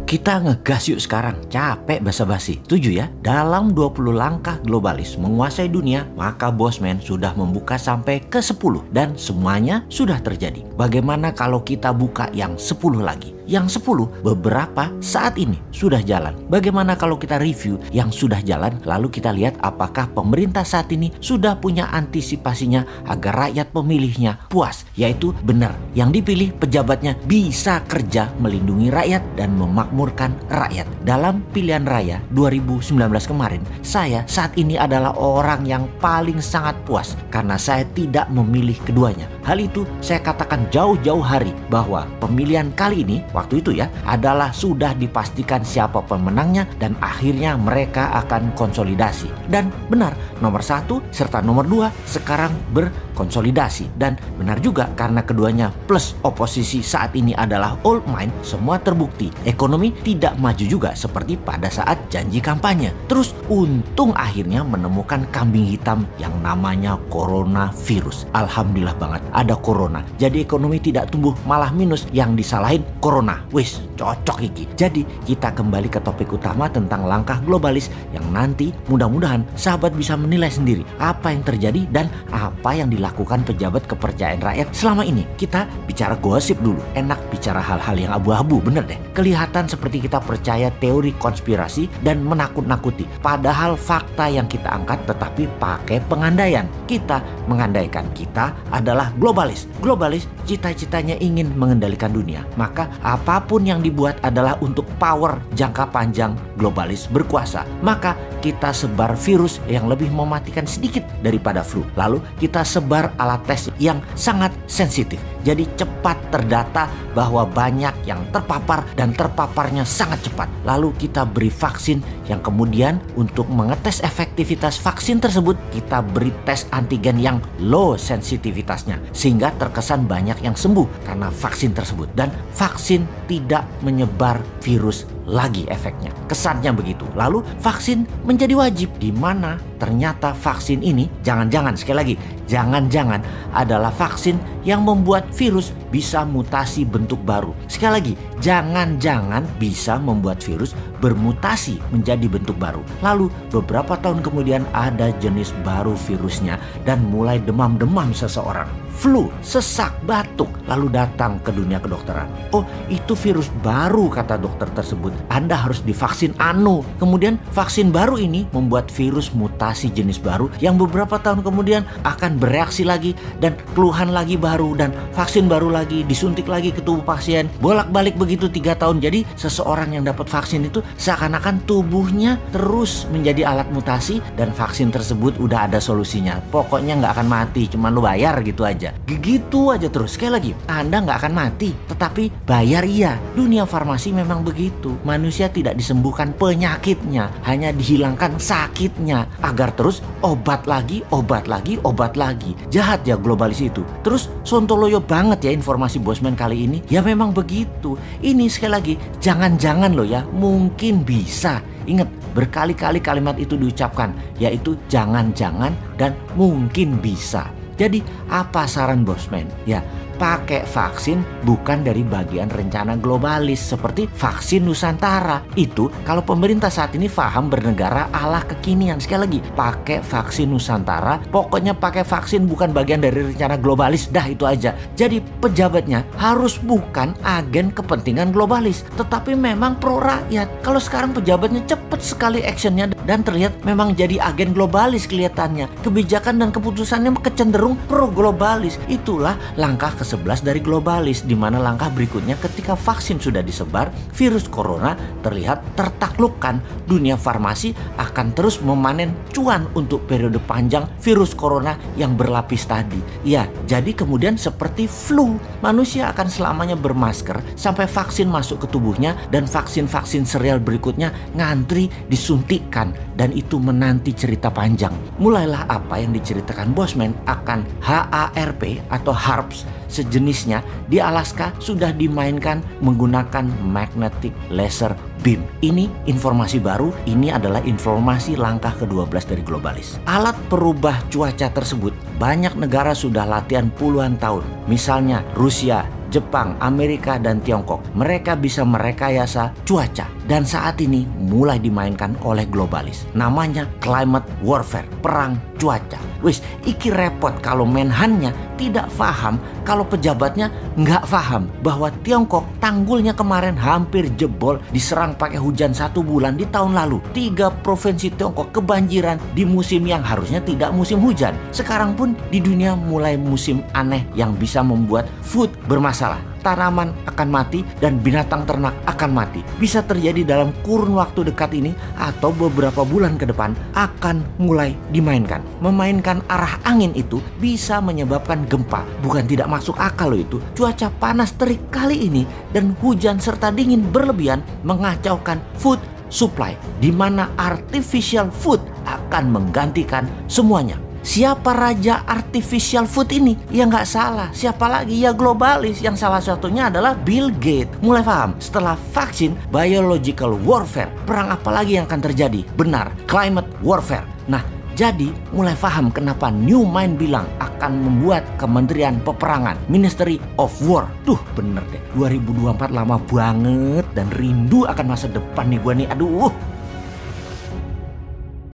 Kita ngegas yuk sekarang, capek basa-basi. Setuju ya? Dalam 20 langkah globalis menguasai dunia, maka Bosman sudah membuka sampai ke 10 dan semuanya sudah terjadi. Bagaimana kalau kita buka yang 10 lagi? Yang 10 beberapa saat ini sudah jalan. Bagaimana kalau kita review yang sudah jalan, lalu kita lihat apakah pemerintah saat ini sudah punya antisipasinya agar rakyat pemilihnya puas, yaitu benar yang dipilih pejabatnya bisa kerja melindungi rakyat dan memakmurkan rakyat. Dalam pilihan raya 2019 kemarin, saya saat ini adalah orang yang paling sangat puas karena saya tidak memilih keduanya. Hal itu saya katakan jauh-jauh hari bahwa pemilihan kali ini waktu itu ya adalah sudah dipastikan siapa pemenangnya dan akhirnya mereka akan konsolidasi. Dan benar, nomor 1 serta nomor 2 sekarang berkonsolidasi. Dan benar juga karena keduanya plus oposisi saat ini adalah old mind, semua terbukti. Ekonomi tidak maju juga seperti pada saat janji kampanye. Terus untung akhirnya menemukan kambing hitam yang namanya coronavirus. Alhamdulillah banget ada corona. Jadi ekonomi tidak tumbuh malah minus, yang disalahin corona. Wis, cocok iki. Jadi kita kembali ke topik utama tentang langkah globalis yang nanti mudah-mudahan sahabat bisa menilai sendiri apa yang terjadi dan apa yang dilakukan pejabat kepercayaan rakyat selama ini. Kita bicara gosip dulu. Enak bicara hal-hal yang abu-abu, bener deh. Kelihatan seperti kita percaya teori konspirasi dan menakut-nakuti. Padahal fakta yang kita angkat tetapi pakai pengandaian. Kita mengandaikan kita adalah globalis. Globalis cita-citanya ingin mengendalikan dunia. Maka apapun yang dibuat adalah untuk power jangka panjang globalis berkuasa. Maka kita sebar virus yang lebih mematikan sedikit daripada flu. Lalu kita sebar alat tes yang sangat sensitif. Jadi cepat terdata bahwa banyak yang terpapar dan terpaparnya sangat cepat. Lalu kita beri vaksin yang kemudian untuk mengetes efektivitas vaksin tersebut kita beri tes antigen yang low sensitivitasnya. Sehingga terkesan banyak yang sembuh karena vaksin tersebut. Dan vaksin tidak menyebar virus lagi efeknya. Kesannya begitu. Lalu vaksin menjadi wajib, di mana ternyata vaksin ini jangan-jangan, sekali lagi, jangan-jangan adalah vaksin yang membuat virus bisa mutasi bentuk baru. Sekali lagi, jangan-jangan bisa membuat virus bermutasi menjadi bentuk baru. Lalu beberapa tahun kemudian ada jenis baru virusnya dan mulai demam-demam seseorang. Flu, sesak, batuk, lalu datang ke dunia kedokteran. Oh, itu virus baru, kata dokter tersebut. Anda harus divaksin anu. Kemudian vaksin baru ini membuat virus mutasi jenis baru yang beberapa tahun kemudian akan bereaksi lagi dan keluhan lagi baru dan vaksin baru lagi, disuntik lagi ke tubuh pasien. Bolak-balik begitu 3 tahun. Jadi seseorang yang dapat vaksin itu seakan-akan tubuhnya terus menjadi alat mutasi dan vaksin tersebut udah ada solusinya. Pokoknya nggak akan mati, cuma lu bayar gitu aja. Gitu aja terus. Sekali lagi, Anda nggak akan mati, tetapi bayar iya. Dunia farmasi memang begitu. Manusia tidak disembuhkan penyakitnya, hanya dihilangkan sakitnya agar terus obat lagi, obat lagi, obat lagi. Jahat ya globalis itu. Terus sontoloyo banget ya informasi Bosman kali ini. Ya memang begitu. Ini sekali lagi, jangan-jangan loh ya, mungkin bisa. Ingat, berkali-kali kalimat itu diucapkan, yaitu jangan-jangan dan mungkin bisa. Jadi apa saran Bosman? Ya, pakai vaksin bukan dari bagian rencana globalis seperti vaksin Nusantara. Itu kalau pemerintah saat ini paham bernegara ala kekinian. Sekali lagi, pakai vaksin Nusantara, pokoknya pakai vaksin bukan bagian dari rencana globalis. Dah itu aja. Jadi pejabatnya harus bukan agen kepentingan globalis, tetapi memang pro rakyat. Kalau sekarang pejabatnya cepet sekali actionnya dan terlihat memang jadi agen globalis kelihatannya. Kebijakan dan keputusannya kecenderung pro globalis. Itulah langkah ke-11 dari globalis, di mana langkah berikutnya ketika vaksin sudah disebar, virus corona terlihat tertaklukkan. Dunia farmasi akan terus memanen cuan untuk periode panjang virus corona yang berlapis tadi. Ya, jadi kemudian seperti flu, manusia akan selamanya bermasker sampai vaksin masuk ke tubuhnya dan vaksin-vaksin serial berikutnya ngantri disuntikkan, dan itu menanti cerita panjang. Mulailah apa yang diceritakan Bosman akan HARP atau HARPS sejenisnya di Alaska sudah dimainkan menggunakan magnetic laser beam. Ini informasi baru, ini adalah informasi langkah ke-12 dari globalis. Alat perubah cuaca tersebut banyak negara sudah latihan puluhan tahun. Misalnya Rusia Jepang, Amerika, dan Tiongkok. Mereka bisa merekayasa cuaca dan saat ini mulai dimainkan oleh globalis. Namanya climate warfare, perang cuaca. Wis, iki repot kalau Menhannya tidak paham, kalau pejabatnya nggak paham bahwa Tiongkok tanggulnya kemarin hampir jebol diserang pakai hujan 1 bulan di tahun lalu. 3 provinsi Tiongkok kebanjiran di musim yang harusnya tidak musim hujan. Sekarang pun di dunia mulai musim aneh yang bisa membuat food bermasalah. Tanaman akan mati dan binatang ternak akan mati. Bisa terjadi dalam kurun waktu dekat ini atau beberapa bulan ke depan akan mulai dimainkan. Memainkan arah angin itu bisa menyebabkan gempa. Bukan tidak masuk akal loh itu. Cuaca panas terik kali ini dan hujan serta dingin berlebihan mengacaukan food supply, di mana artificial food akan menggantikan semuanya. Siapa raja artificial food ini? Ya nggak salah. Siapa lagi? Ya globalis, yang salah satunya adalah Bill Gates. Mulai paham? Setelah vaksin, biological warfare. Perang apa lagi yang akan terjadi? Benar, climate warfare. Nah, jadi mulai paham kenapa New Mind bilang akan membuat Kementerian Peperangan, Ministry of War. Tuh bener deh, 2024 lama banget dan rindu akan masa depan nih gua nih. Aduh.